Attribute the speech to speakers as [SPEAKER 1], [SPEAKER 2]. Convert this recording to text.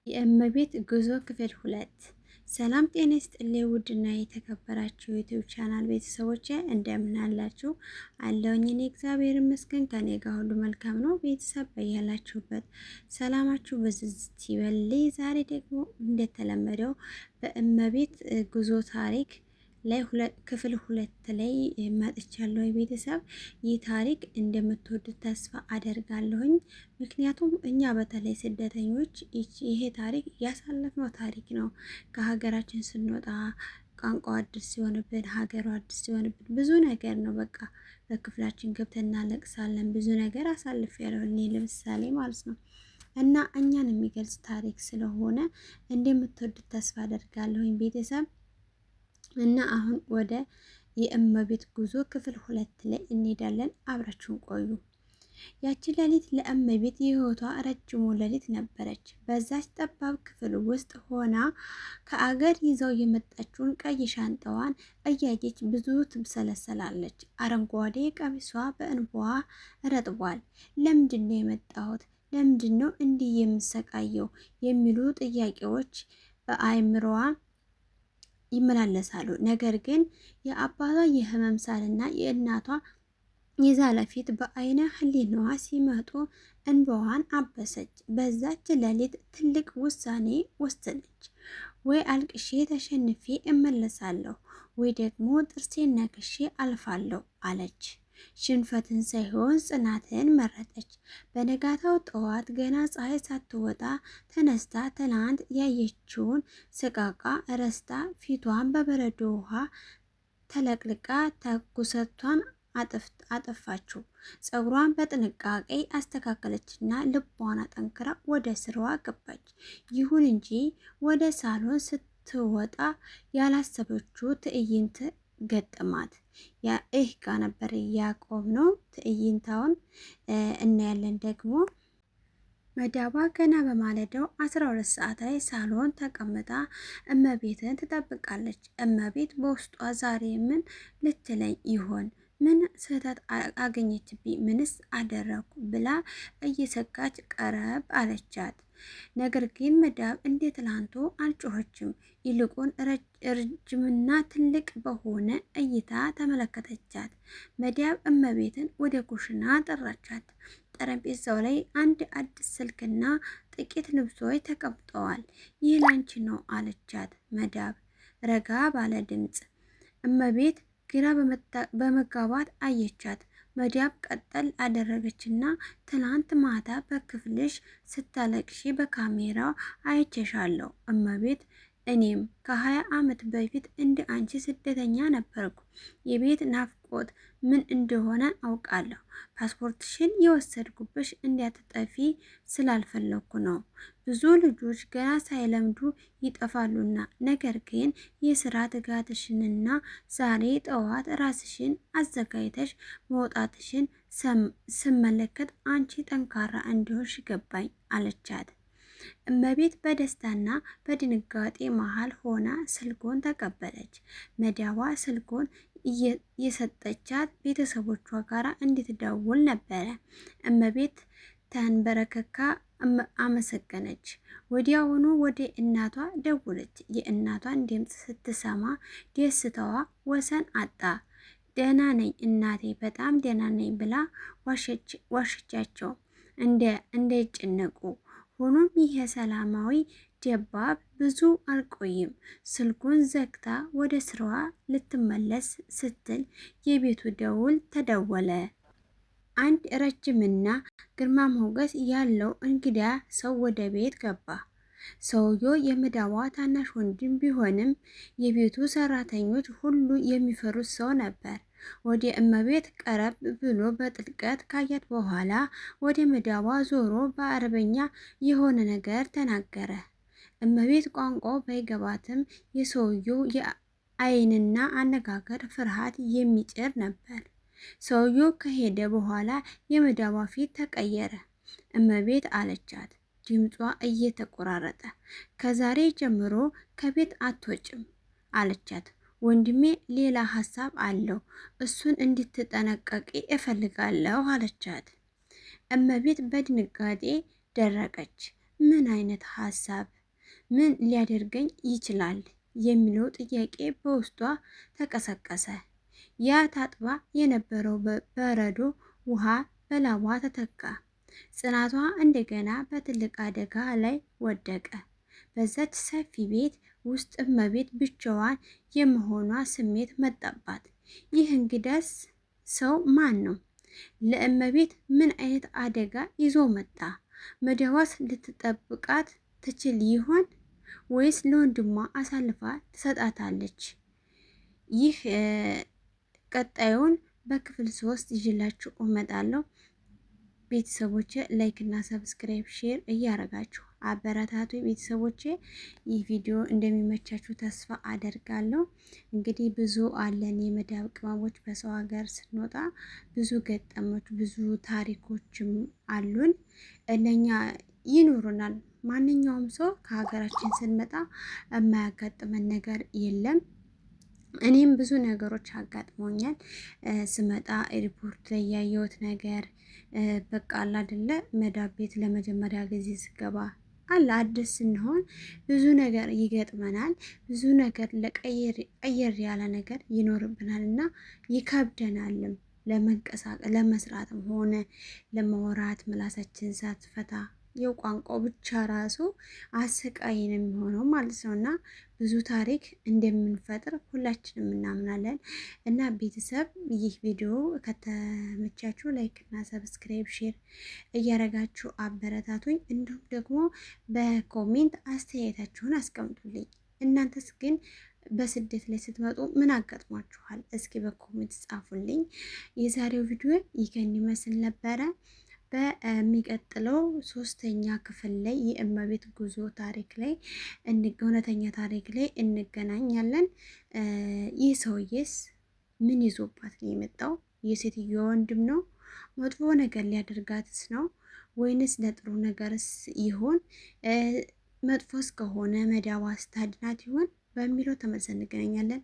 [SPEAKER 1] የእመቤት ጉዞ ክፍል 2። ሰላም ጤና ይስጥልኝ ውድና የተከበራችሁ ዩቲዩብ ቻናል ቤተሰቦች እንደምን አላችሁ? አለሁኝ እኔ እግዚአብሔር ይመስገን ከኔ ጋር ሁሉ መልካም ነው። ቤተሰብ በያላችሁበት ሰላማችሁ በዝዝት ይበልኝ። ዛሬ ደግሞ እንደተለመደው በእመቤት ጉዞ ታሪክ ላይ ክፍል 2 ላይ መጥቻለሁ። ቤተሰብ ይህ ታሪክ እንደምትወዱት ተስፋ አደርጋለሁኝ። ምክንያቱም እኛ በተለይ ስደተኞች ይሄ ታሪክ ያሳለፍነው ታሪክ ነው። ከሀገራችን ስንወጣ ቋንቋ አዲስ ሲሆንብን፣ ሀገሩ አዲስ ሲሆንብን ብዙ ነገር ነው። በቃ በክፍላችን ገብተን እናለቅሳለን። ብዙ ነገር አሳልፌያለሁ እኔ ለምሳሌ ማለት ነው። እና እኛን የሚገልጽ ታሪክ ስለሆነ እንደምትወዱት ተስፋ አደርጋለሁኝ ቤተሰብ። እና አሁን ወደ የእመቤት ጉዞ ክፍል 2 ላይ እንሄዳለን። አብራችሁን ቆዩ። ያቺ ሌሊት ለእመቤት የህይወቷ ረጅሙ ሌሊት ነበረች። በዛች ጠባብ ክፍል ውስጥ ሆና ከአገር ይዘው የመጣችውን ቀይ ሻንጣዋን እያየች ብዙ ትብሰለሰላለች። አረንጓዴ ቀሚሷ በእንባዋ ረጥቧል። ለምንድን ነው የመጣሁት? ለምንድን ነው እንዲህ የምሰቃየው? የሚሉ ጥያቄዎች በአእምሮዋ ይመላለሳሉ። ነገር ግን የአባቷ የህመም ሳልና የእናቷ የዛለ ፊት በአይነ ህሊናዋ ሲመጡ እንባዋን አበሰች። በዛች ሌሊት ትልቅ ውሳኔ ወሰነች። ወይ አልቅሼ ተሸንፌ እመለሳለሁ፣ ወይ ደግሞ ጥርሴን ነክሼ አልፋለሁ አለች። ሽንፈትን ሳይሆን ጽናትን መረጠች። በነጋታው ጠዋት ገና ፀሐይ ሳትወጣ ተነስታ ትናንት ያየችውን ስቃቃ ረስታ ፊቷን በበረዶ ውሃ ተለቅልቃ ተኩሰቷን አጠፋችው። ፀጉሯን በጥንቃቄ አስተካከለችና ልቧን አጠንክራ ወደ ስራዋ ገባች። ይሁን እንጂ ወደ ሳሎን ስትወጣ ያላሰበችው ትዕይንት ገጠማት። ይህ ጋር ነበር ያቆምነው። ትዕይንታውን እናያለን ደግሞ። መዳቧ ገና በማለዳው 12 ሰዓት ላይ ሳሎን ተቀምጣ እመቤትን ትጠብቃለች። እመቤት በውስጧ ዛሬ ምን ልትለኝ ይሆን? ምን ስህተት አገኘችብኝ? ምንስ አደረኩ? ብላ እየሰጋች ቀረብ አለቻት። ነገር ግን መዳብ እንደ ትላንቱ አልጮኸችም። ይልቁን ረጅምና ትልቅ በሆነ እይታ ተመለከተቻት። መዳብ እመቤትን ወደ ኩሽና ጠራቻት። ጠረጴዛው ላይ አንድ አዲስ ስልክና ጥቂት ልብሶች ተቀምጠዋል። ይህ ላንቺ ነው አለቻት መዳብ ረጋ ባለ ድምፅ። እመቤት ግራ በመጋባት አየቻት። መዳብ ቀጠል አደረገችና ትላንት ማታ በክፍልሽ ስታለቅሺ በካሜራው አይቼሻለሁ እመቤት። እኔም ከ20 ዓመት በፊት እንደ አንቺ ስደተኛ ነበርኩ። የቤት ናፍቆት ምን እንደሆነ አውቃለሁ። ፓስፖርትሽን የወሰድኩብሽ እንዲያትጠፊ ስላልፈለኩ ነው። ብዙ ልጆች ገና ሳይለምዱ ይጠፋሉና። ነገር ግን የስራ ትጋትሽንና ዛሬ ጠዋት ራስሽን አዘጋጅተሽ መውጣትሽን ስመለከት አንቺ ጠንካራ እንደሆንሽ ገባኝ አለቻት። እመቤት በደስታና በድንጋጤ መሃል ሆና ስልኩን ተቀበለች። መዳቧ ስልኩን የሰጠቻት ቤተሰቦቿ ጋር እንድትደውል ነበረ። እመቤት ተንበረከካ አመሰገነች። ወዲያውኑ ወደ እናቷ ደውለች። የእናቷን ድምፅ ስትሰማ ደስታዋ ወሰን አጣ። ደህና ነኝ እናቴ፣ በጣም ደህና ነኝ ብላ ዋሸቻቸው እንዳይጨነቁ። ሆኖም ይህ ሰላማዊ ደባብ ብዙ አልቆይም። ስልኩን ዘግታ ወደ ስራዋ ልትመለስ ስትል የቤቱ ደውል ተደወለ። አንድ ረጅምና ግርማ ሞገስ ያለው እንግዳ ሰው ወደ ቤት ገባ። ሰውየው የመዳቧ ታናሽ ወንድም ቢሆንም የቤቱ ሰራተኞች ሁሉ የሚፈሩት ሰው ነበር። ወደ እመቤት ቀረብ ብሎ በጥልቀት ካያት በኋላ ወደ መዳቧ ዞሮ በአረበኛ የሆነ ነገር ተናገረ። እመቤት ቋንቋው ባይገባትም የሰውየው የአይንና አነጋገር ፍርሃት የሚጭር ነበር። ሰውየው ከሄደ በኋላ የመዳቧ ፊት ተቀየረ። እመቤት አለቻት፣ ድምጿ እየተቆራረጠ፣ ከዛሬ ጀምሮ ከቤት አትወጭም አለቻት። ወንድሜ ሌላ ሀሳብ አለው፣ እሱን እንድትጠነቀቂ እፈልጋለሁ አለቻት። እመቤት በድንጋጤ ደረቀች። ምን አይነት ሀሳብ ምን ሊያደርገኝ ይችላል የሚለው ጥያቄ በውስጧ ተቀሰቀሰ። ያ ታጥባ የነበረው በረዶ ውሃ በላቧ ተተካ። ጽናቷ እንደገና በትልቅ አደጋ ላይ ወደቀ። በዛች ሰፊ ቤት ውስጥ እመቤት ብቻዋን የመሆኗ ስሜት መጣባት። ይህ እንግዳስ ሰው ማን ነው? ለእመቤት ምን አይነት አደጋ ይዞ መጣ? መደዋስ ልትጠብቃት ትችል ይሆን ወይስ ለወንድሟ አሳልፋ ትሰጣታለች? ይህ ቀጣዩን በክፍል 3 ይዤላችሁ እመጣለሁ። ቤተሰቦቼ ላይክ እና ሰብስክራይብ ሼር እያረጋችሁ አበረታቱ። ቤተሰቦቼ ይህ ቪዲዮ እንደሚመቻችሁ ተስፋ አደርጋለሁ። እንግዲህ ብዙ አለን የመዳብ ቅመሞች በሰው ሀገር ስንወጣ ብዙ ገጠሞች ብዙ ታሪኮችም አሉን። እነኛ ይኖሩናል። ማንኛውም ሰው ከሀገራችን ስንመጣ የማያጋጥመን ነገር የለም። እኔም ብዙ ነገሮች አጋጥሞኛል። ስመጣ ኤርፖርት ላይ ያየሁት ነገር በቃ አለ አይደለ መዳብ ቤት ለመጀመሪያ ጊዜ ስገባ አለ አዲስ ስንሆን ብዙ ነገር ይገጥመናል። ብዙ ነገር ቀየር ያለ ነገር ይኖርብናል እና ይከብደናልም ለመንቀሳቀስ ለመስራትም ሆነ ለማውራት ምላሳችን ሳትፈታ የቋንቋው ብቻ ራሱ አሰቃይ ነው የሚሆነው ማለት ነው። እና ብዙ ታሪክ እንደምንፈጥር ሁላችንም እናምናለን። እና ቤተሰብ ይህ ቪዲዮ ከተመቻችሁ ላይክ እና ሰብስክራይብ ሼር እያረጋችሁ አበረታቱኝ። እንዲሁም ደግሞ በኮሜንት አስተያየታችሁን አስቀምጡልኝ። እናንተስ ግን በስደት ላይ ስትመጡ ምን አጋጥሟችኋል? እስኪ በኮሜንት ጻፉልኝ። የዛሬው ቪዲዮ ይህን ይመስል ነበረ። በሚቀጥለው 3ኛ ክፍል ላይ የእመቤት ጉዞ ታሪክ ላይ እውነተኛ ታሪክ ላይ እንገናኛለን። ይህ ሰውዬስ ምን ይዞባት ነው የመጣው? የሴትዮዋ ወንድም ነው? መጥፎ ነገር ሊያደርጋትስ ነው ወይንስ ለጥሩ ነገርስ ይሆን? መጥፎስ ከሆነ መዳቧ ስታድናት ይሆን በሚለው ተመልሰን እንገናኛለን።